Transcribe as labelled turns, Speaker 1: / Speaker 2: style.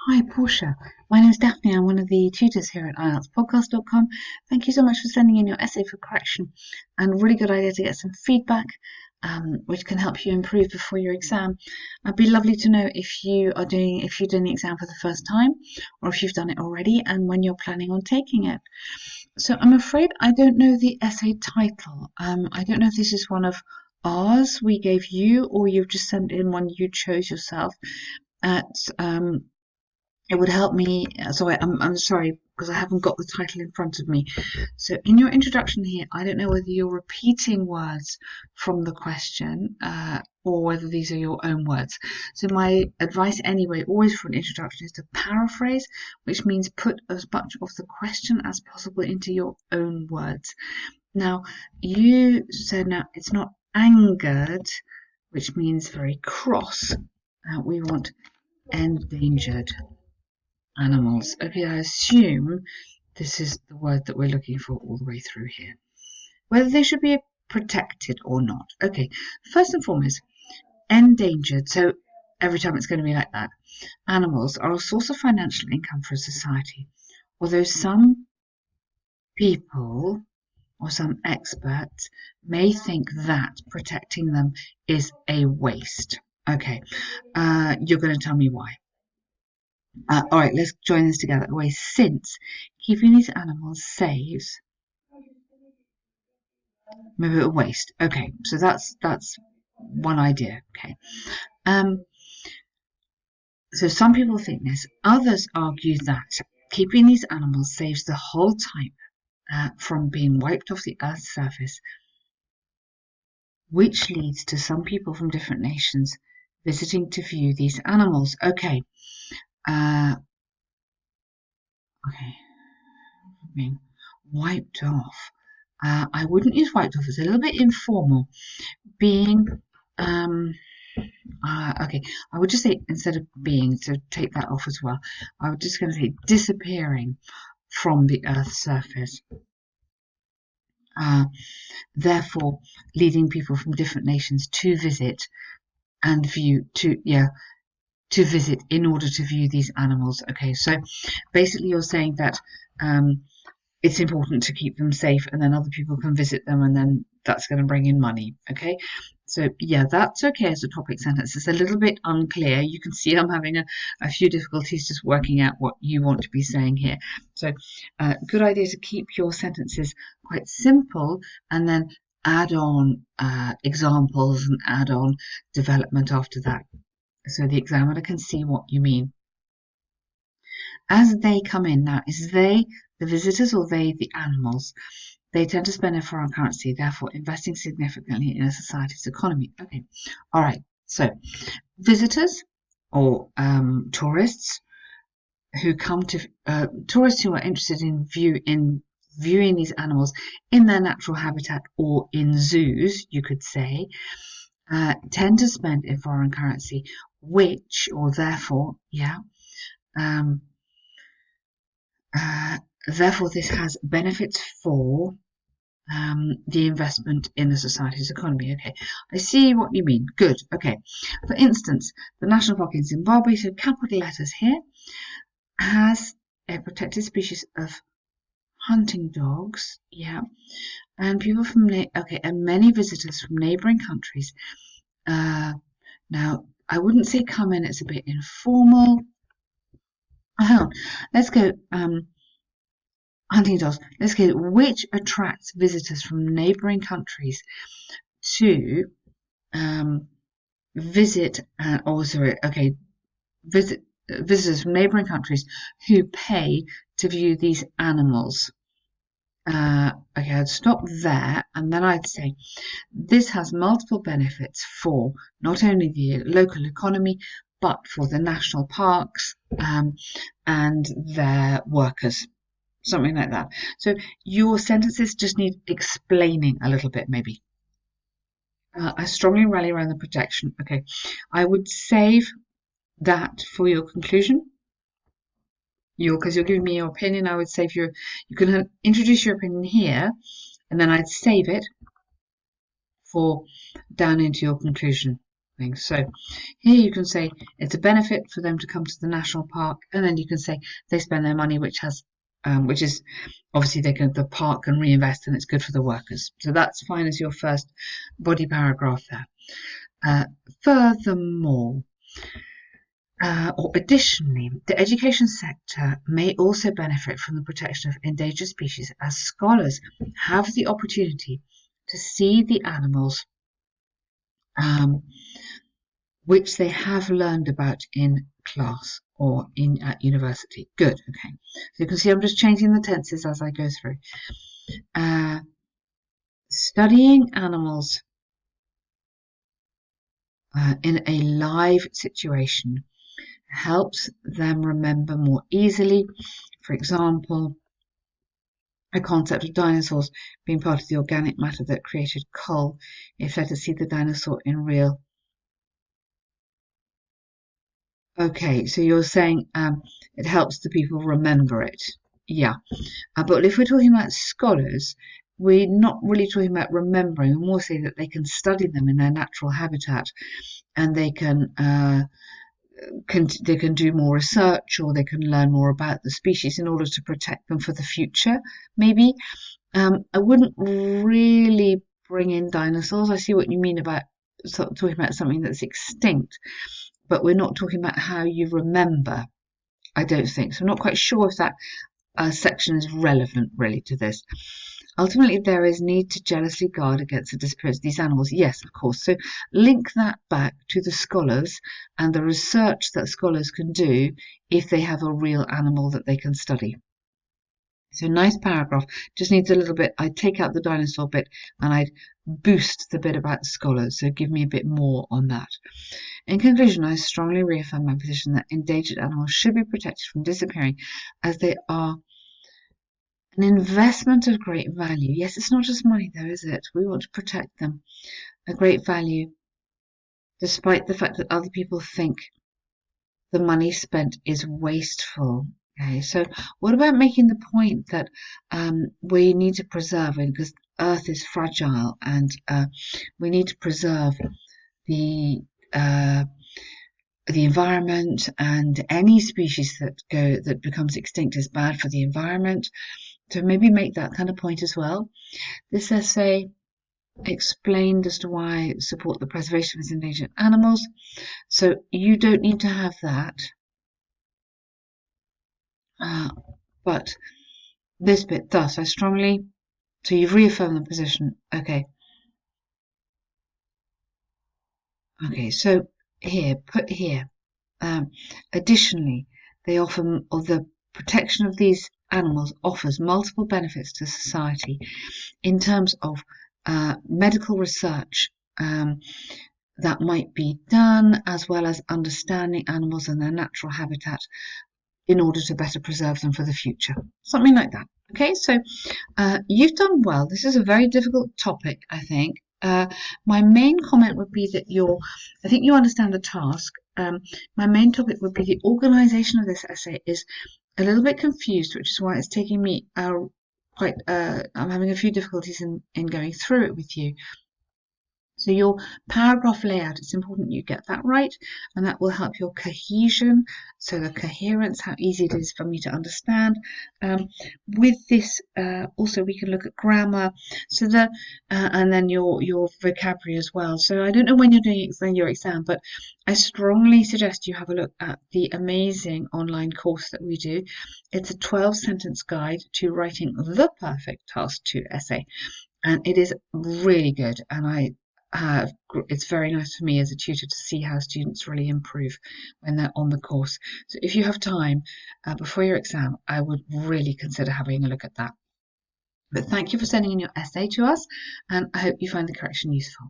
Speaker 1: Hi, Portia. My name is Daphne. I'm one of the tutors here at IELTSpodcast.com. Thank you so much for sending in your essay for correction, and really good idea to get some feedback, which can help you improve before your exam. It'd be lovely to know if you're doing the exam for the first time, or if you've done it already, and when you're planning on taking it. So I'm afraid I don't know the essay title. I don't know if this is one of ours we gave you, or you've just sent in one you chose yourself at it would help me. I'm sorry because I haven't got the title in front of me. So in your introduction here, I don't know whether you're repeating words from the question or whether these are your own words. So my advice anyway, always for an introduction, is to paraphrase, which means put as much of the question as possible into your own words. Now, you said now it's not angered, which means very cross. We want endangered animals. Okay, I assume this is the word that we're looking for all the way through here. Whether they should be protected or not. Okay, first and foremost, endangered. So every time it's going to be like that. Animals are a source of financial income for a society, although some people or some experts may think that protecting them is a waste. Okay, you're going to tell me why. All right, let's join this together. Away since keeping these animals saves maybe a waste. Okay, so that's one idea. Okay. Um, so some people think this. Others argue that keeping these animals saves the whole type from being wiped off the Earth's surface, which leads to some people from different nations visiting to view these animals. Okay. Okay. Being wiped off. I wouldn't use wiped off. It's a little bit informal. Being, okay, I would just say instead of being, so take that off as well. I would just going to say disappearing from the Earth's surface. Therefore, leading people from different nations to visit and view to visit in order to view these animals. Okay, so basically you're saying that it's important to keep them safe, and then other people can visit them, and then that's going to bring in money. Okay, so yeah, that's okay as a topic sentence. It's a little bit unclear. You can see I'm having a few difficulties just working out what you want to be saying here. So good idea to keep your sentences quite simple and then add on examples and add on development after that, so the examiner can see what you mean. As they come in now, is they the visitors or they the animals? They tend to spend in foreign currency, therefore investing significantly in a society's economy. Okay, all right. So visitors or tourists who come to tourists who are interested in viewing these animals in their natural habitat or in zoos, you could say, tend to spend in foreign currency, which or therefore, yeah. Um, Therefore, this has benefits for the investment in the society's economy. Okay, I see what you mean. Good. Okay. For instance, the National Park in Zimbabwe, so capital letters here, has a protected species of hunting dogs. Yeah, and people from and many visitors from neighbouring countries. Now, I wouldn't say come in. It's a bit informal. Let's go. Hunting dogs. Let's go. Which attracts visitors from neighbouring countries to visit? Visit visitors from neighbouring countries who pay to view these animals. Okay, I'd stop there, and then I'd say this has multiple benefits for not only the local economy but for the national parks and their workers. Something like that. So your sentences just need explaining a little bit, maybe. I strongly rally around the protection. Okay, I would save that for your conclusion. Because you're giving me your opinion, I would save you can introduce your opinion here, and then I'd save it for down into your conclusion. things. So here you can say it's a benefit for them to come to the national park, and then you can say they spend their money, which is obviously the park can reinvest, and it's good for the workers. So that's fine as your first body paragraph there. Furthermore, or additionally, the education sector may also benefit from the protection of endangered species, as scholars have the opportunity to see the animals which they have learned about in class or at university. Good, okay. So you can see I'm just changing the tenses as I go through. Studying animals in a live situation helps them remember more easily. For example, a concept of dinosaurs being part of the organic matter that created coal. If let us see the dinosaur in real. Okay, so you're saying it helps the people remember it. Yeah, but if we're talking about scholars, we're not really talking about remembering. We're more saying that they can study them in their natural habitat, and they can do more research, or they can learn more about the species in order to protect them for the future. Maybe I wouldn't really bring in dinosaurs. I see what you mean about talking about something that's extinct, but we're not talking about how you remember. I don't think so. I'm not quite sure if that section is relevant really to this. Ultimately, there is need to jealously guard against the disappearance of these animals. Yes, of course. So link that back to the scholars and the research that scholars can do if they have a real animal that they can study. So nice paragraph, just needs a little bit. I'd take out the dinosaur bit and I'd boost the bit about scholars. So give me a bit more on that. In conclusion, I strongly reaffirm my position that endangered animals should be protected from disappearing, as they are an investment of great value. Yes, it's not just money though, is it? We want to protect them. A great value, despite the fact that other people think the money spent is wasteful. Okay, so what about making the point that we need to preserve it because Earth is fragile, and we need to preserve the environment, and any species that becomes extinct is bad for the environment. So maybe make that kind of point as well. This essay explained as to why support the preservation of endangered animals. So you don't need to have that. But this bit, thus, I strongly, so you've reaffirmed the position. Okay. Okay, so here, put here. Additionally, they offer, or the protection of these animals offers multiple benefits to society in terms of medical research that might be done, as well as understanding animals and their natural habitat in order to better preserve them for the future. Something like that. Okay, so you've done well. This is a very difficult topic, I think. My main comment would be that I think you understand the task. My main topic would be the organisation of this essay is a little bit confused, which is why it's taking me I'm having a few difficulties in going through it with you. So your paragraph layout, it's important you get that right, and that will help your cohesion, so the coherence, how easy it is for me to understand. With this, also we can look at grammar, so and then your vocabulary as well. So I don't know when you're doing your exam, but I strongly suggest you have a look at the amazing online course that we do. It's a 12-sentence guide to writing the perfect Task 2 essay, and it is really good, and it's very nice for me as a tutor to see how students really improve when they're on the course. So if you have time before your exam, I would really consider having a look at that. But thank you for sending in your essay to us, and I hope you find the correction useful.